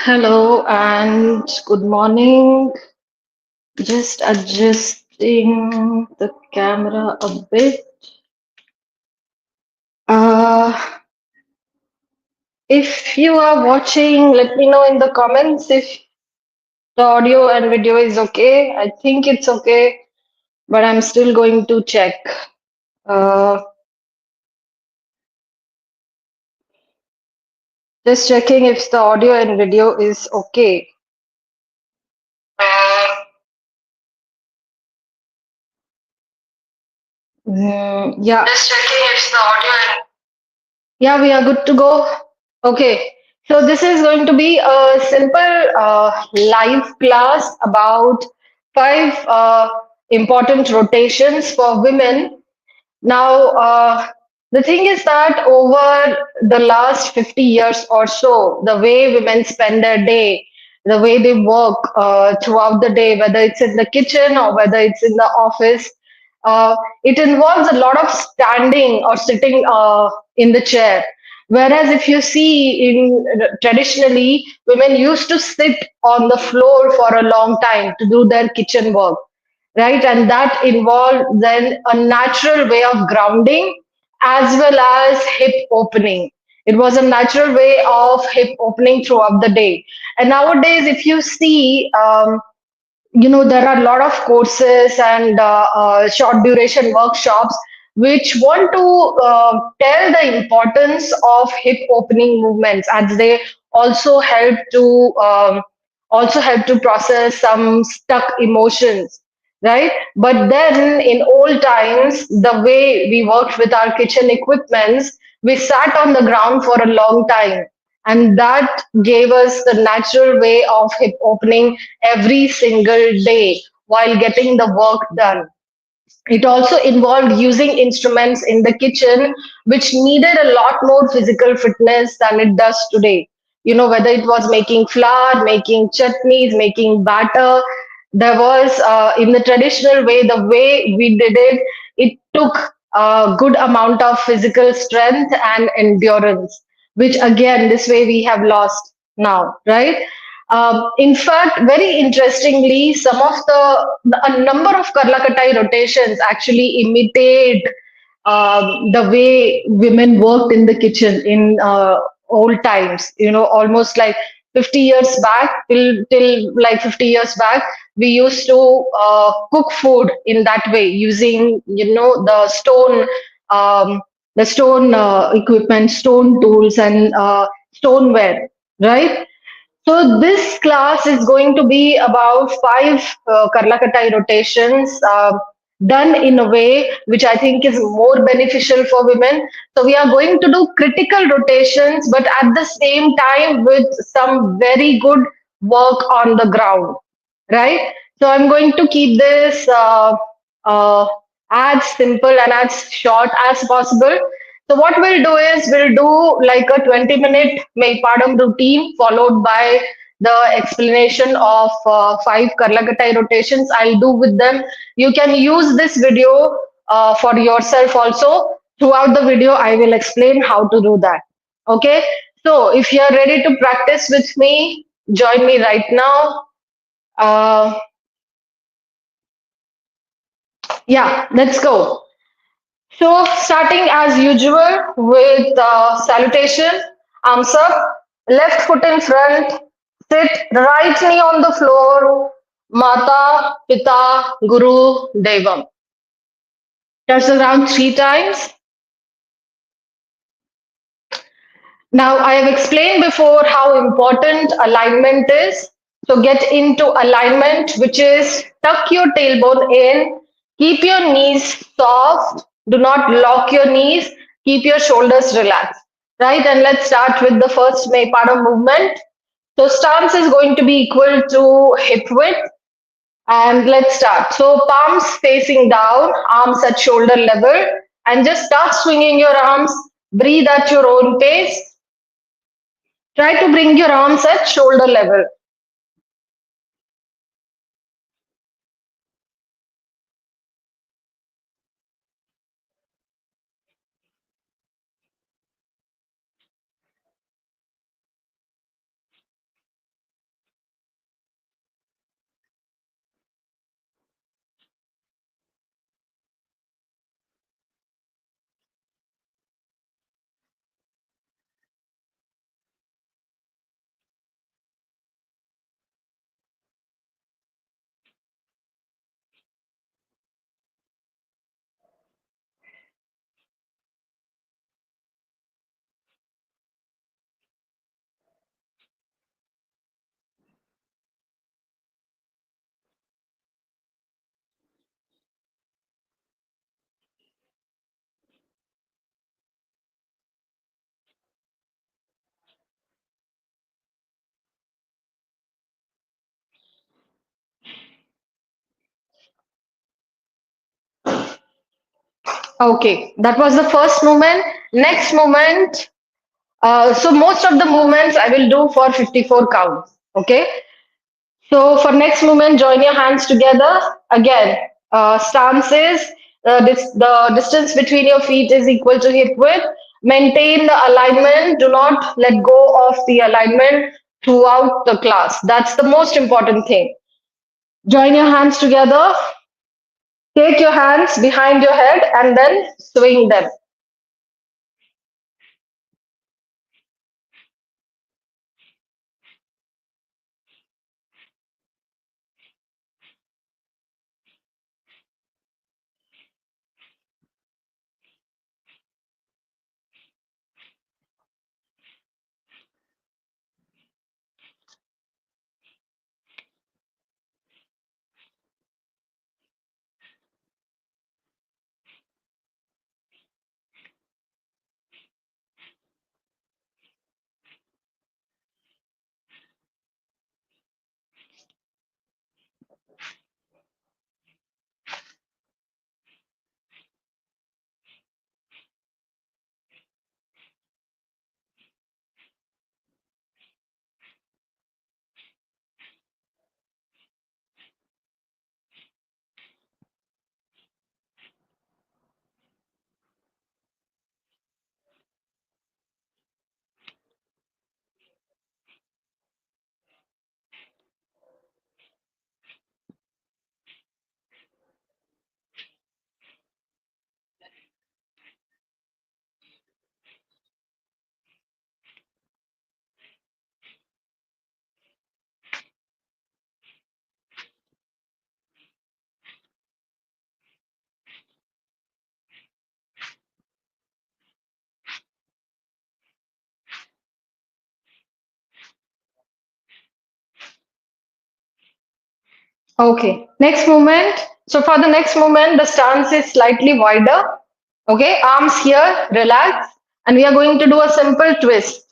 Hello and good morning. Just adjusting the camera a bit. Uh, if you are watching, let me know in the comments if the audio and video is okay. I think it's okay, but I'm still going to check. Uh, just checking if the audio and video is okay. Yeah. Just checking if the audio and Yeah, we are good to go. Okay, so this is going to be a simple live class about five important rotations for women. Now, the thing is that over the last 50 years or so, the way women spend their day, the way they work throughout the day, whether it's in the kitchen or whether it's in the office, it involves a lot of standing or sitting in the chair. Whereas if you see in traditionally, women used to sit on the floor for a long time to do their kitchen work, right? And that involved then a natural way of grounding as well as hip opening. It was a natural way of hip opening throughout the day. And nowadays, if you see, there are a lot of courses and short duration workshops which want to tell the importance of hip opening movements as they also help to process some stuck emotions, right? But then in old times, the way we worked with our kitchen equipments, we sat on the ground for a long time, and that gave us the natural way of hip opening every single day while getting the work done. It also involved using instruments in the kitchen, which needed a lot more physical fitness than it does today. Whether it was making flour, making chutneys, making batter, there was, in the traditional way, the way we did it, it took a good amount of physical strength and endurance, which again, this way we have lost now, right? In fact, very interestingly, a number of Karlakattai rotations actually imitate the way women worked in the kitchen in old times. Almost like 50 years back, till like 50 years back, we used to cook food in that way using um, the stone equipment, stone tools, and stoneware, right? So this class is going to be about five Karlakattai rotations done in a way which I think is more beneficial for women. So we are going to do critical rotations, but at the same time with some very good work on the ground, right? So I'm going to keep this uh, as simple and as short as possible. So what we'll do is we'll do like a 20-minute Maypadam routine followed by the explanation of five Karlakatai rotations I'll do with them. You can use this video for yourself also. Throughout the video, I will explain how to do that. Okay. So if you're ready to practice with me, join me right now. Uh, yeah, let's go. So, starting as usual with salutation, arms up, left foot in front, sit right knee on the floor, Mata, Pita, Guru, Devam. Touch the ground three times. Now, I have explained before how important alignment is. So, get into alignment, which is tuck your tailbone in, keep your knees soft, do not lock your knees, keep your shoulders relaxed. Right? And let's start with the first Maypada movement. So, stance is going to be equal to hip width. And let's start. So, palms facing down, arms at shoulder level, and just start swinging your arms. Breathe at your own pace. Try to bring your arms at shoulder level. Okay, that was the first movement. Next movement, so most of the movements I will do for 54 counts. Okay, so for next movement, join your hands together. Again, stances, the distance between your feet is equal to hip width. Maintain the alignment. Do not let go of the alignment throughout the class. That's the most important thing. Join your hands together. Take your hands behind your head and then swing them. Okay, next movement. So for the next movement, the stance is slightly wider. Okay, arms here, relax, and we are going to do a simple twist.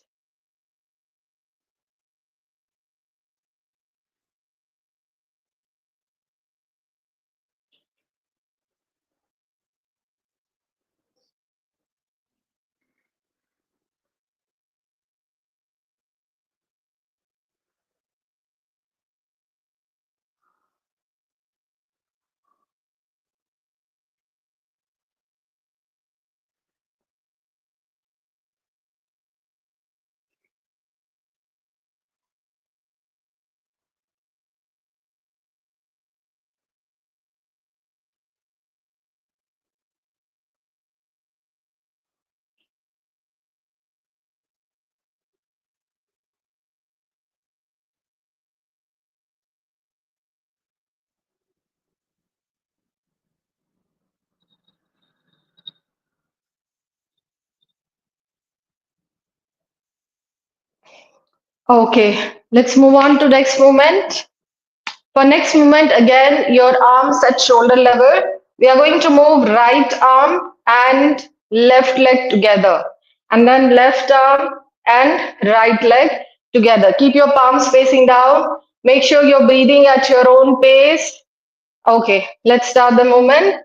Okay, let's move on to next movement. For next movement, again, your arms at shoulder level. We are going to move right arm and left leg together, and then left arm and right leg together. Keep your palms facing down. Make sure you're breathing at your own pace. Okay, let's start the movement.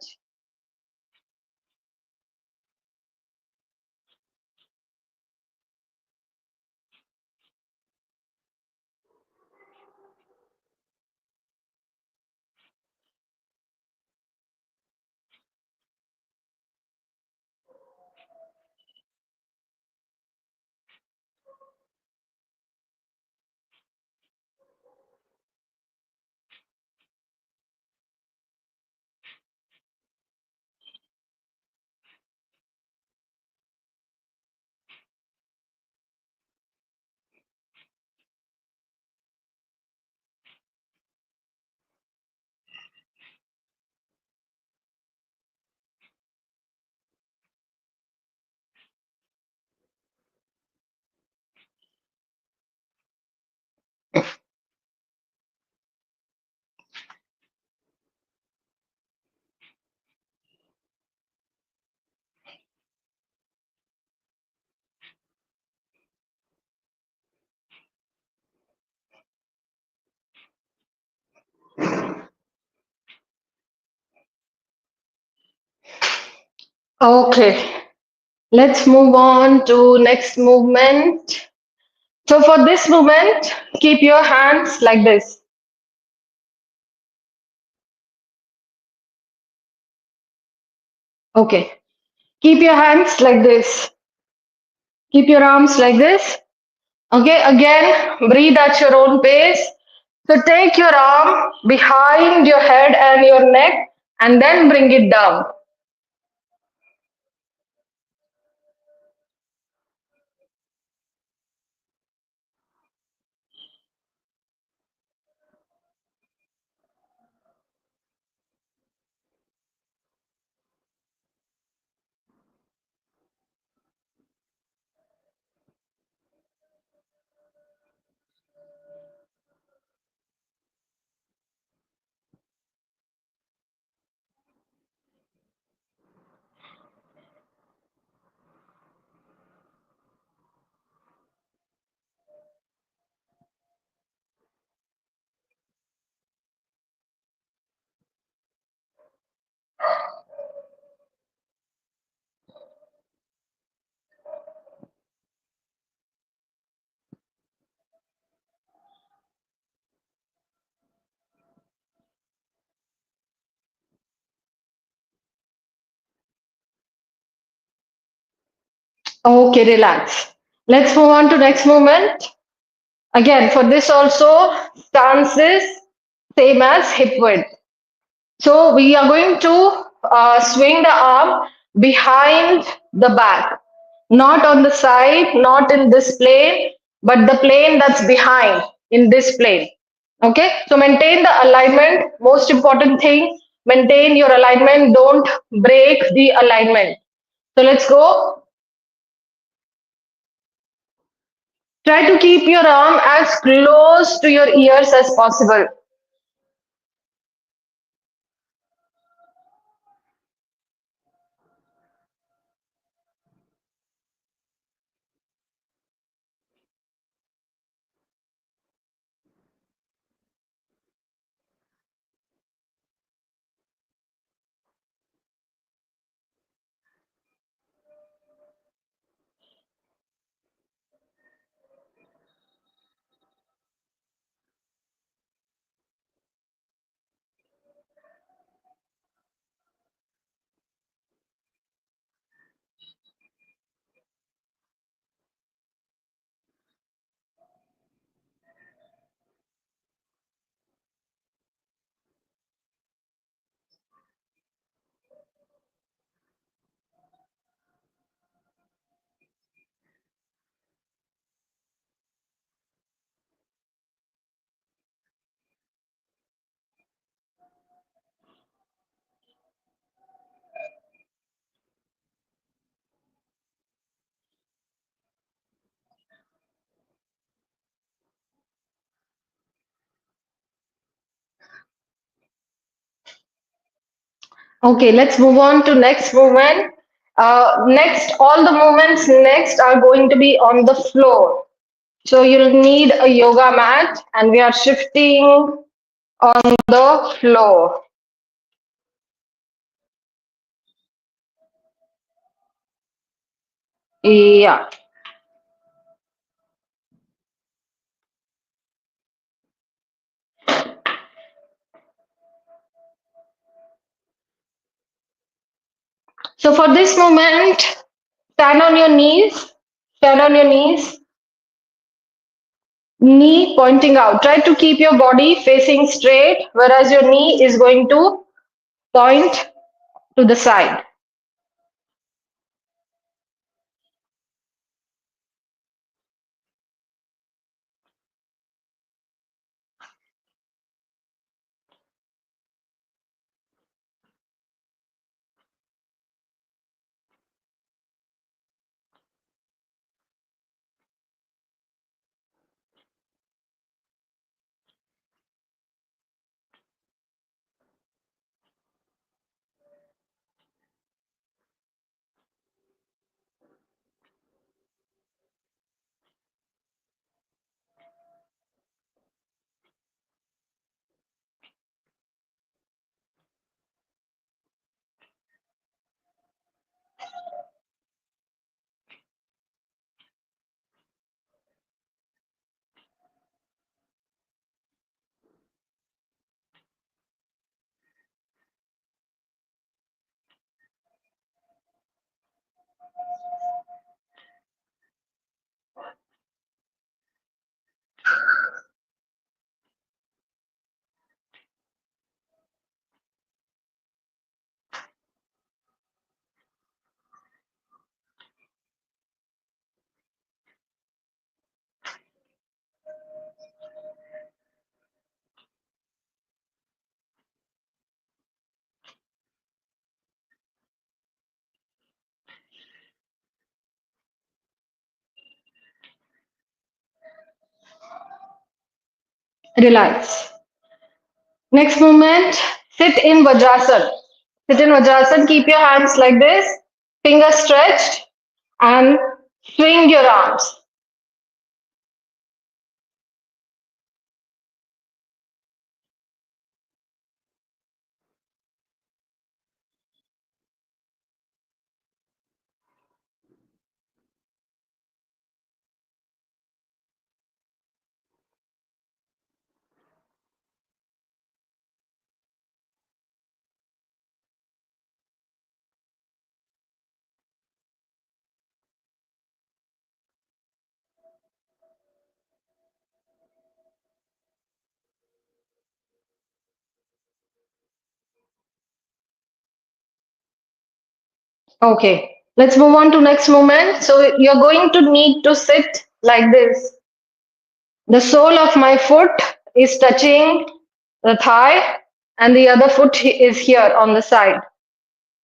Okay, let's move on to next movement. So for this movement, keep your hands like this. Okay, keep your hands like this. Keep your arms like this. Okay, again, breathe at your own pace. So take your arm behind your head and your neck and then bring it down. Okay, relax. Let's move on to next movement. Again, for this also, stance is same as hip width. So we are going to swing the arm behind the back, not on the side, not in this plane, but the plane that's behind in this plane. Okay, so maintain the alignment. Most important thing, maintain your alignment. Don't break the alignment. So let's go. Try to keep your arm as close to your ears as possible. Okay, let's move on to next movement. Next, all the movements next are going to be on the floor. So you'll need a yoga mat, and we are shifting on the floor. Yeah. So for this movement, stand on your knees. Stand on your knees. Knee pointing out. Try to keep your body facing straight, whereas your knee is going to point to the side. Relax. Next movement, sit in Vajrasan. Sit in Vajrasan, keep your hands like this, fingers stretched, and swing your arms. Okay, let's move on to next movement. So you're going to need to sit like this. The sole of my foot is touching the thigh, and the other foot is here on the side.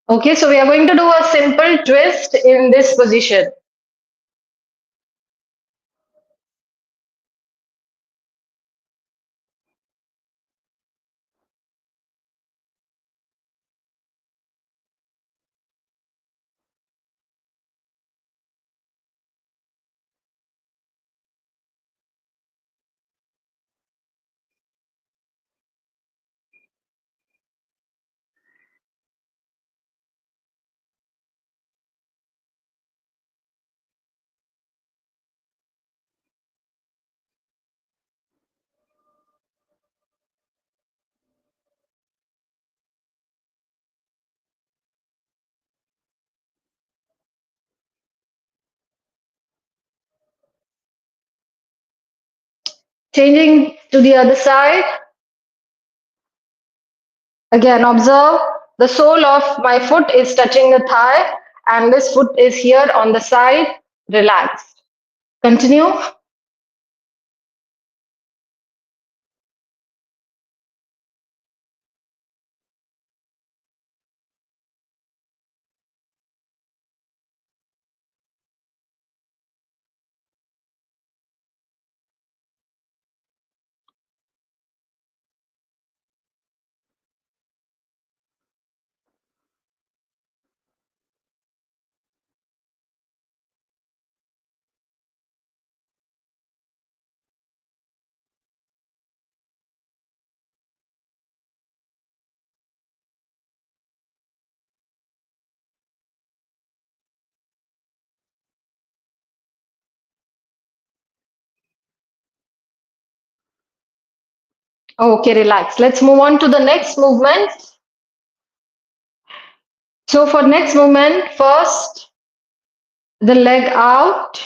Okay, so we are going to do a simple twist in this position. Changing to the other side. Again, observe the sole of my foot is touching the thigh, and this foot is here on the side, relaxed. Continue. Okay, relax. Let's move on to the next movement. So for next movement, first the leg out,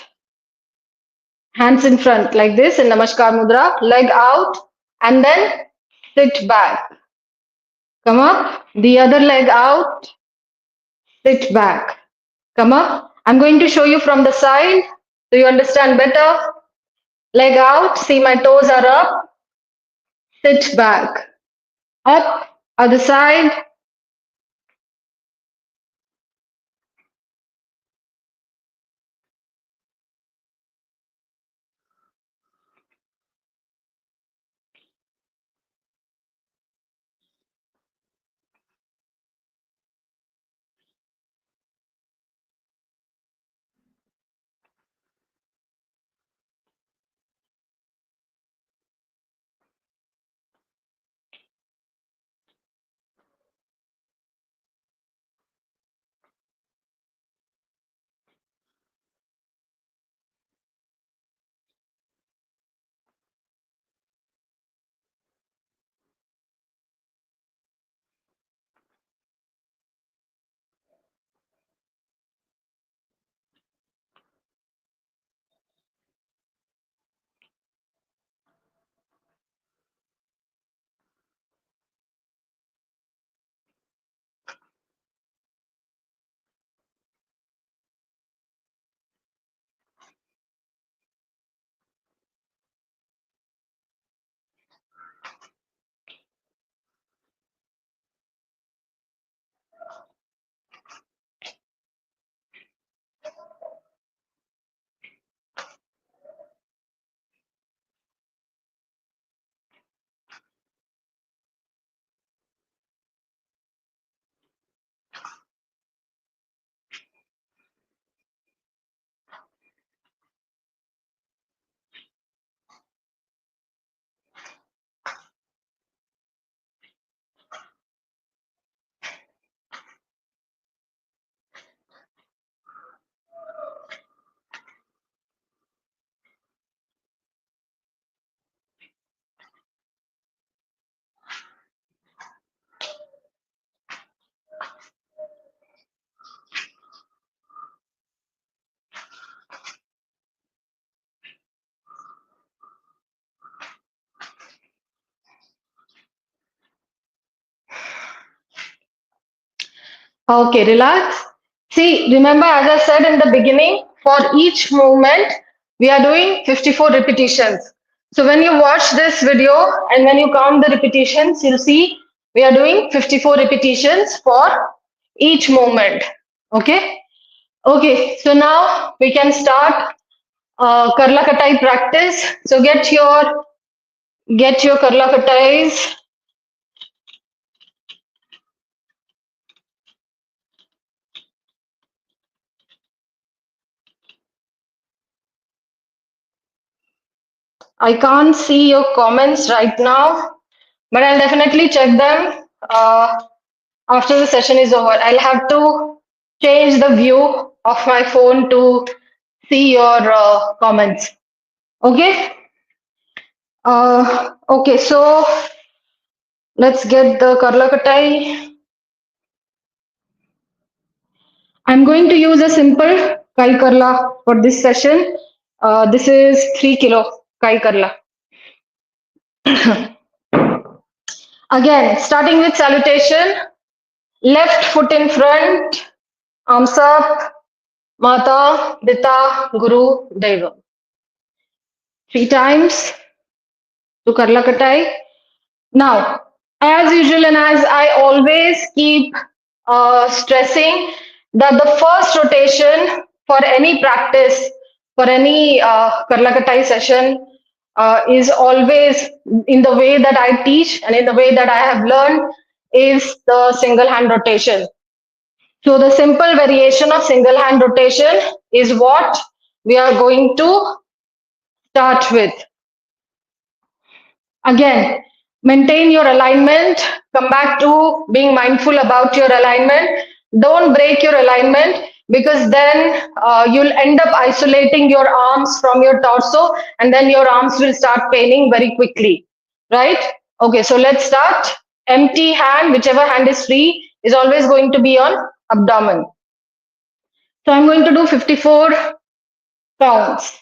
hands in front like this in Namaskar Mudra, leg out, and then sit back. Come up, the other leg out, sit back. Come up. I'm going to show you from the side so you understand better. Leg out, see my toes are up, sit back. Up, other side. Okay, relax. See, remember, as I said in the beginning, for each movement, we are doing 54 repetitions. So when you watch this video and when you count the repetitions, you'll see we are doing 54 repetitions for each movement. Okay? Okay, so now we can start Karlakattai practice. So get your Karlakattais. I can't see your comments right now, but I'll definitely check them after the session is over. I'll have to change the view of my phone to see your comments. Okay. Okay. So let's get the Karlakatai. I'm going to use a simple Kai Karla for this session. This is 3 kilo Kai Karla. Again, starting with salutation, left foot in front, arms up, Mata, Dita, Guru, Deva. 3 times to Karlakatai. Now, as usual, and as I always keep stressing, that the first rotation for any practice, for any Karlakatai session, is always in the way that I teach and in the way that I have learned is the single hand rotation. So the simple variation of single hand rotation is what we are going to start with. Again, maintain your alignment. Come back to being mindful about your alignment. Don't break your alignment because then you'll end up isolating your arms from your torso and then your arms will start paining very quickly. Right? Okay, so let's start. Empty hand, whichever hand is free, is always going to be on abdomen. So I'm going to do 54 counts.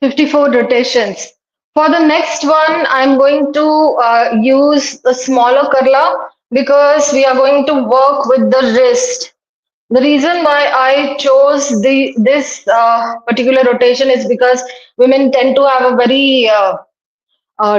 54 rotations. For the next one, I'm going to use the smaller Karla because we are going to work with the wrist. The reason why I chose this particular rotation is because women tend to have a very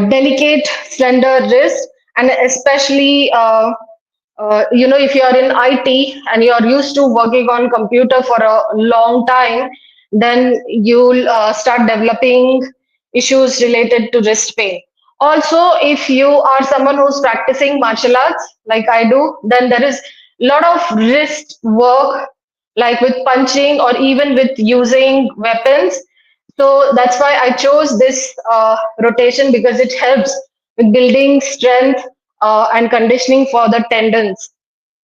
delicate, slender wrist, and especially if you are in IT and you are used to working on computer for a long time, then you'll start developing issues related to wrist pain. Also, if you are someone who's practicing martial arts like I do, then there is a lot of wrist work, like with punching or even with using weapons. So that's why I chose this rotation because it helps with building strength and conditioning for the tendons,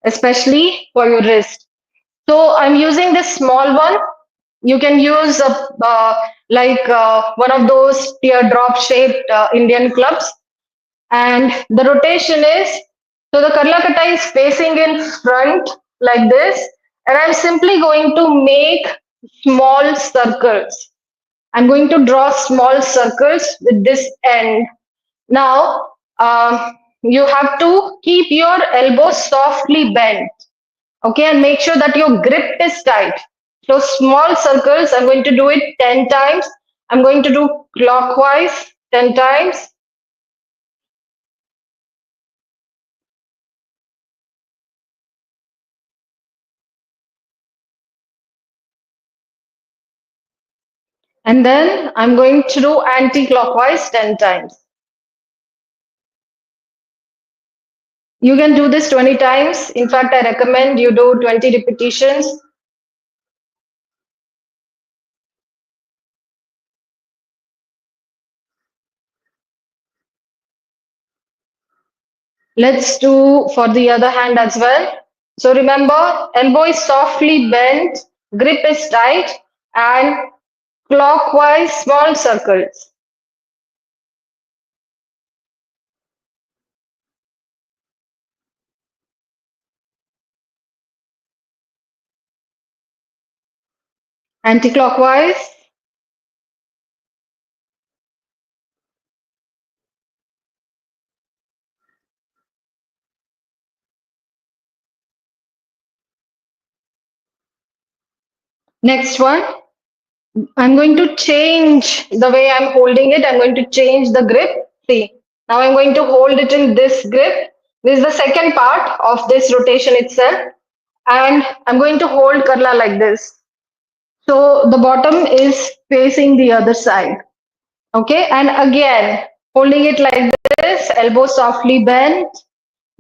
especially for your wrist. So I'm using this small one. You can use one of those teardrop shaped Indian clubs. And the rotation is, so the Karlakattai is facing in front like this. And I'm simply going to make small circles. I'm going to draw small circles with this end. Now, you have to keep your elbows softly bent, okay, and make sure that your grip is tight. So, small circles, I'm going to do it 10 times. I'm going to do clockwise 10 times, and then I'm going to do anti clockwise 10 times. You can do this 20 times. In fact, I recommend you do 20 repetitions. Let's do for the other hand as well. So remember, elbow is softly bent, grip is tight, and clockwise small circles. Anti-clockwise. Next one. I'm going to change the way I'm holding it. I'm going to change the grip. See, now I'm going to hold it in this grip. This is the second part of this rotation itself. And I'm going to hold Karla like this. So the bottom is facing the other side. Okay, and again, holding it like this, elbow softly bent,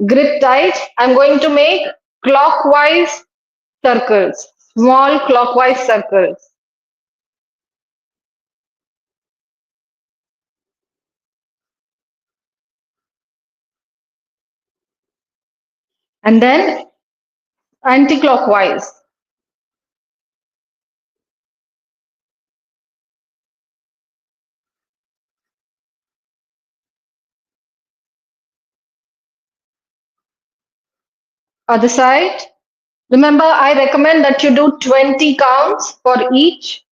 grip tight. I'm going to make clockwise circles, small clockwise circles. And then anti-clockwise. Other side. Remember, I recommend that you do 20 counts for each.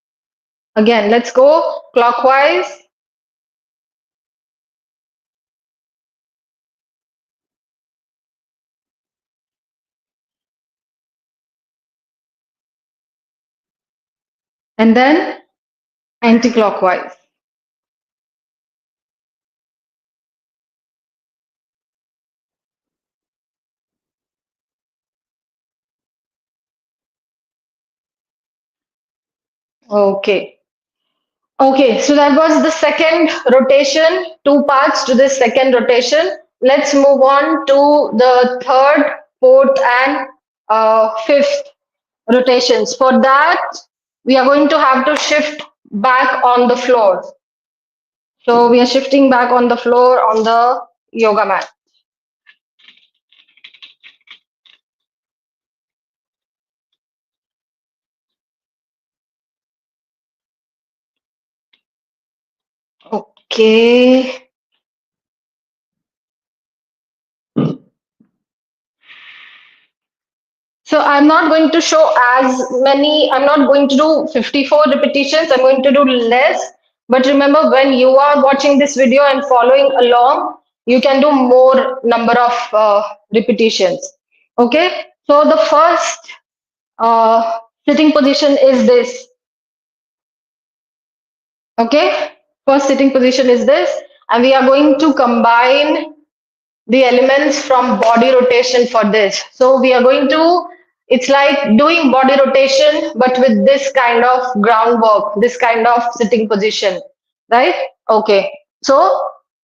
Again, let's go clockwise and then anti-clockwise. Okay. Okay, so that was the second rotation, two parts to this second rotation. Let's move on to the third, fourth, and fifth rotations. For that, we are going to have to shift back on the floor. So we are shifting back on the floor on the yoga mat. Okay. So I'm not going to show as many, I'm not going to do 54 repetitions. I'm going to do less But remember, when you are watching this video and following along, you can do more number of repetitions. Okay. So the first sitting position is this. Okay. First sitting position is this, and we are going to combine the elements from body rotation for this. So we are going to, it's like doing body rotation, but with this kind of groundwork, this kind of sitting position, right? Okay. So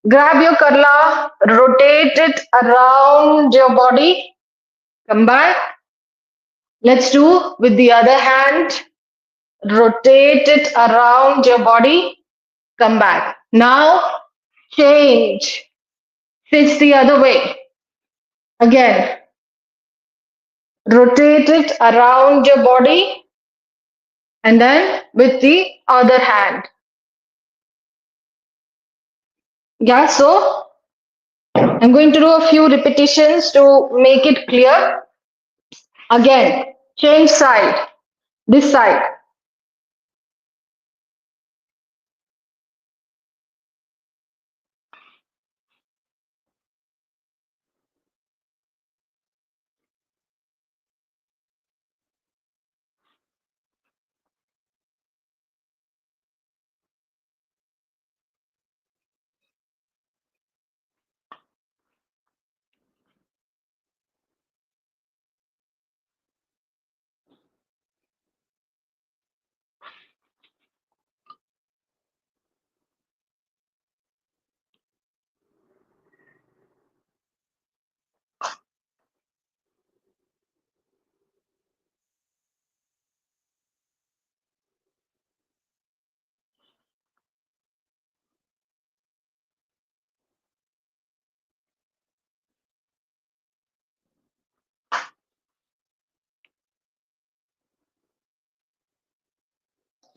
grab your karla, rotate it around your body, come back. Let's do with the other hand, rotate it around your body, come back. Now change, face the other way. Again, rotate it around your body and then with the other hand. Yeah, so I'm going to do a few repetitions to make it clear. Again, change side, this side.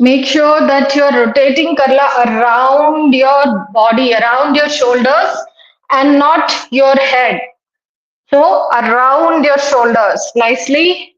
Make sure that you're rotating Karla around your body, around your shoulders, and not your head. So around your shoulders, nicely.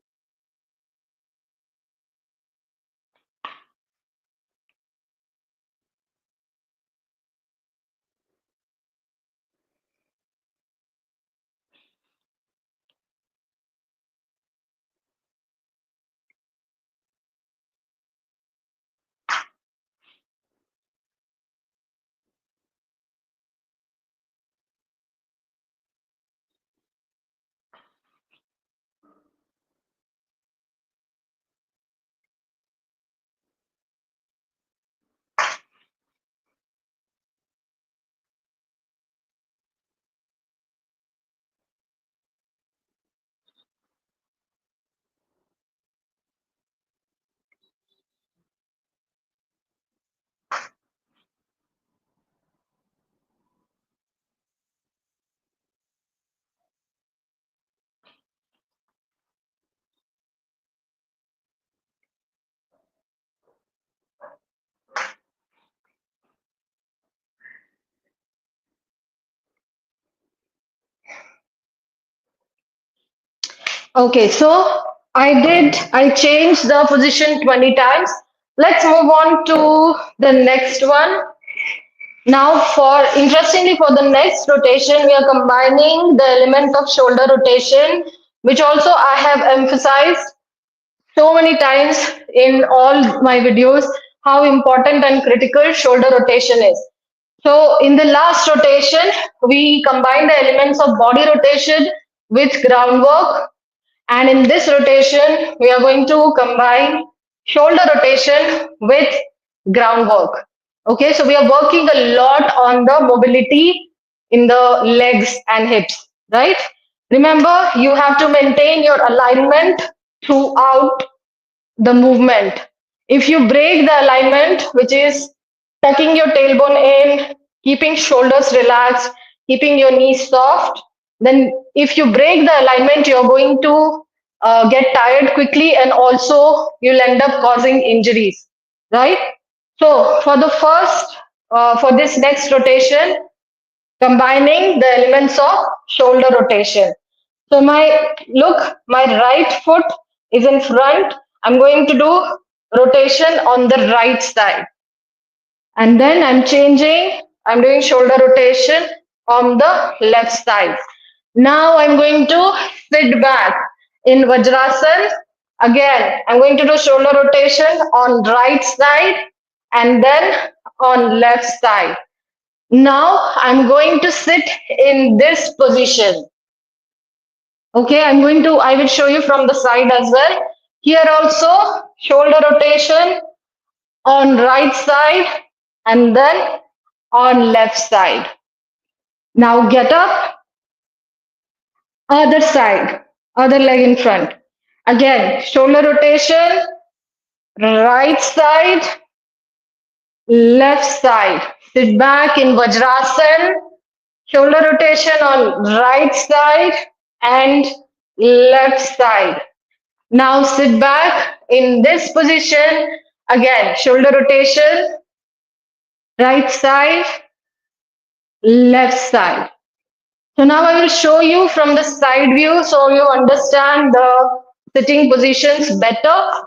Okay, so I changed the position 20 times. Let's move on to the next one. Now, interestingly, for the next rotation, we are combining the element of shoulder rotation, which also I have emphasized so many times in all my videos how important and critical shoulder rotation is. So, in the last rotation, we combined the elements of body rotation with groundwork, and in this rotation, we are going to combine shoulder rotation with groundwork. Okay, so we are working a lot on the mobility in the legs and hips, right? Remember, you have to maintain your alignment throughout the movement. If you break the alignment, which is tucking your tailbone in, keeping shoulders relaxed, keeping your knees soft, then if you break the alignment, you're going to get tired quickly and also you'll end up causing injuries, right? So for this next rotation, combining the elements of shoulder rotation. So my right foot is in front. I'm going to do rotation on the right side. And then I'm changing, I'm doing shoulder rotation on the left side. Now I'm going to sit back in Vajrasan. Again, I'm going to do shoulder rotation on right side and then on left side. Now I'm going to sit in this position. Okay, I will show you from the side as well. Here also, shoulder rotation on right side and then on left side. Now get up, other side, other leg in front. Again, shoulder rotation, right side, left side. Sit back in Vajrasan, shoulder rotation on right side and left side. Now sit back in this position. Again, shoulder rotation, right side, left side. So now I will show you from the side view so you understand the sitting positions better.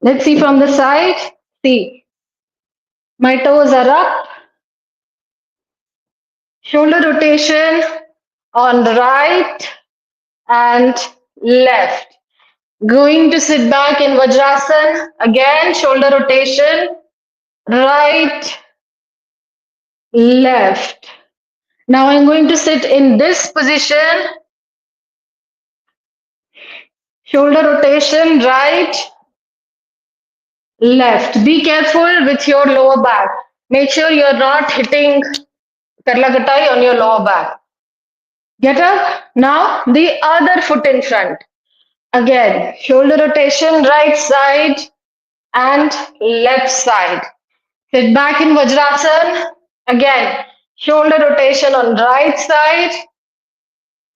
Let's see from the side. See, my toes are up, shoulder rotation on the right and left. Going to sit back in Vajrasan. Again, shoulder rotation, right, left. Now I'm going to sit in this position, shoulder rotation, right, left. Be careful with your lower back. Make sure you're not hitting Karlakattai on your lower back. Get up. Now the other foot in front. Again, shoulder rotation, right side and left side. Sit back in Vajrasan. Again, shoulder rotation on right side,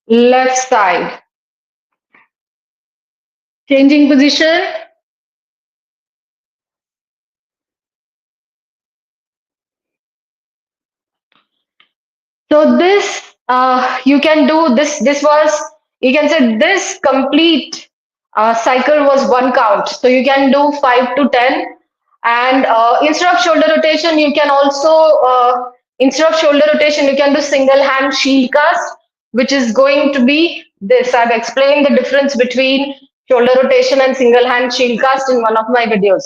left side. Changing position. So this you can do this. This was you can say this complete cycle was one count. So you can do 5 to 10, and instead of shoulder rotation, you can also instead of shoulder rotation you can do single hand shield cast, which is going to be this. I've explained the difference between shoulder rotation and single hand shield cast in one of my videos.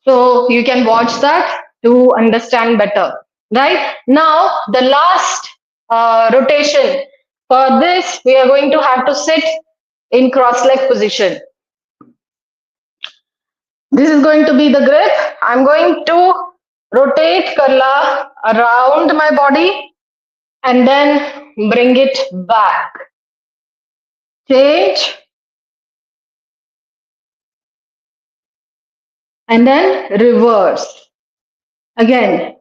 So you can watch that to understand better. Right now, the last rotation for this, we are going to have to sit in cross leg position. This is going to be the grip. I'm going to rotate Karla around my body and then bring it back. Change and then reverse. Again,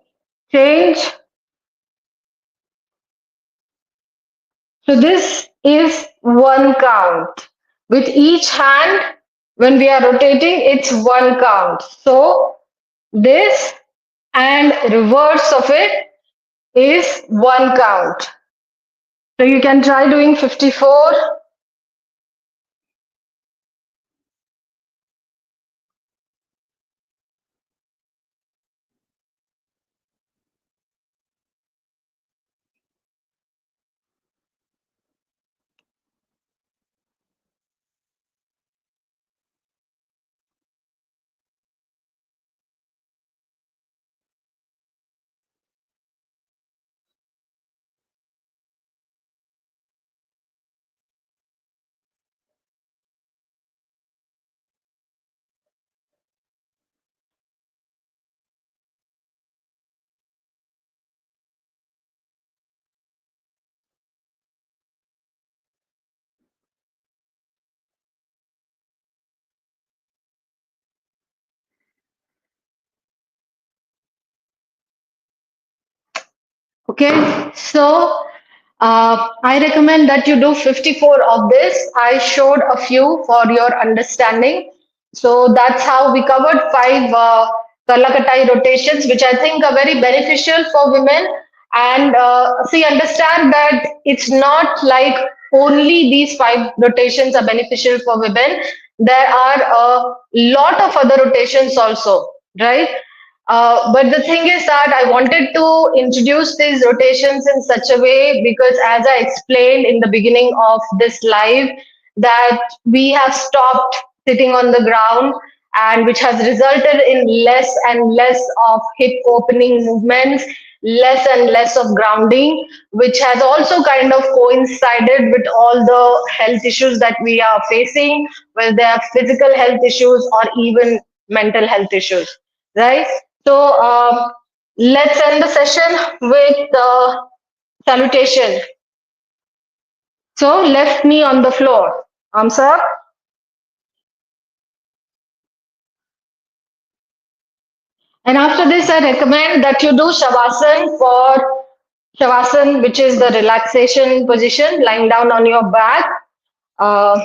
change. So this is one count. With each hand, when we are rotating, it's one count. So this and reverse of it is one count. So you can try doing 54. Okay, so I recommend that you do 54 of this. I showed a few for your understanding. So that's how we covered five Karlakattai rotations, which I think are very beneficial for women. And see, understand that it's not like only these five rotations are beneficial for women. There are a lot of other rotations also, right? But the thing is that I wanted to introduce these rotations in such a way because, as I explained in the beginning of this live, that we have stopped sitting on the ground, and which has resulted in less and less of hip opening movements, less and less of grounding, which has also kind of coincided with all the health issues that we are facing, whether they are physical health issues or even mental health issues, right? So let's end the session with salutation. So left knee on the floor, arms up. And after this, I recommend that you do Shavasana for Shavasana, which is the relaxation position, lying down on your back uh,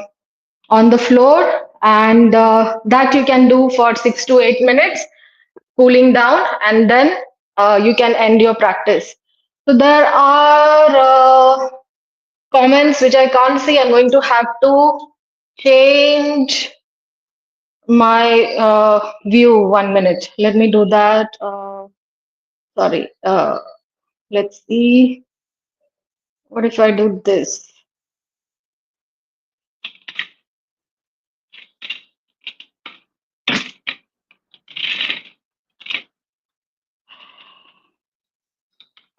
on the floor. And that you can do for 6 to 8 minutes, cooling down, and then you can end your practice. So there are comments which I can't see. I'm going to have to change my view 1 minute. Let me do that. Sorry. Let's see. What if I do this?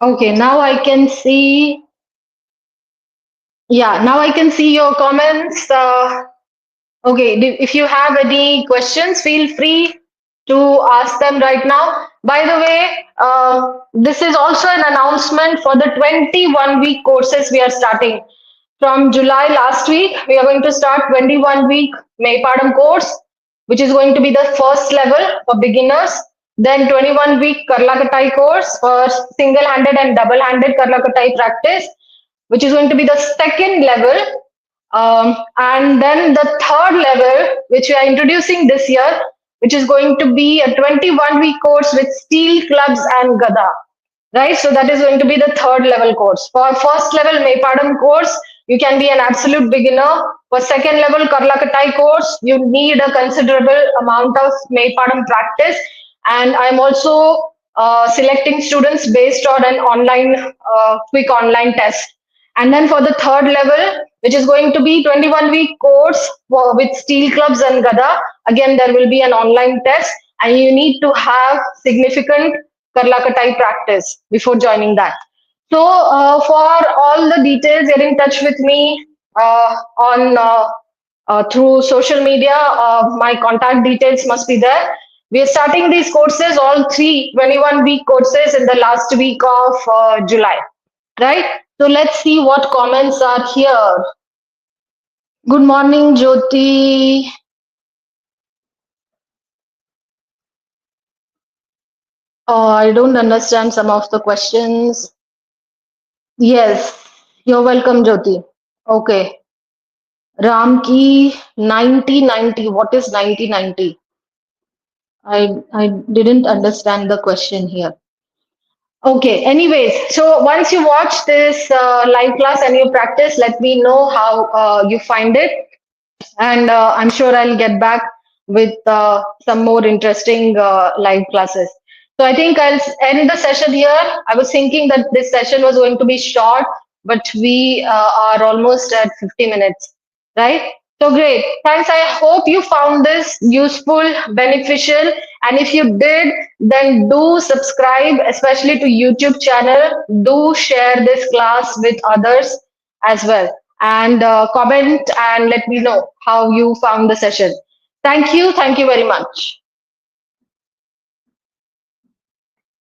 Okay, now I can see. Yeah, now I can see your comments. Okay, if you have any questions, feel free to ask them right now. By the way, this is also an announcement for the 21-week courses we are starting. From July last week, we are going to start 21-week Maypadam course, which is going to be the first level for beginners. Then 21-week Karlakattai course for single-handed and double-handed Karlakattai practice, which is going to be the second level. And then the third level, which we are introducing this year, which is going to be a 21-week course with steel clubs and gada, right? So that is going to be the third level course. For first level Maypadam course, you can be an absolute beginner. For second level Karlakattai course, you need a considerable amount of Maypadam practice. And I'm also selecting students based on an online, quick online test. And then for the third level, which is going to be 21-week course with steel clubs and gada, again, there will be an online test and you need to have significant Karlakatai practice before joining that. So for all the details, get in touch with me on through social media. My contact details must be there. We are starting these courses, all three 21-week courses in the last week of July, right? So let's see what comments are here. Good morning, Jyoti. I don't understand some of the questions. Yes, you're welcome, Jyoti. Okay. Ram ki 9090. What is 9090? I didn't understand the question here. Okay, anyways, so once you watch this live class and you practice, let me know how you find it. And I'm sure I'll get back with some more interesting live classes. So I think I'll end the session here. I was thinking that this session was going to be short, but we are almost at 50 minutes, right? So great. Thanks. I hope you found this useful, beneficial. And if you did, then do subscribe, especially to YouTube channel. Do share this class with others as well, and comment and let me know how you found the session. Thank you. Thank you very much.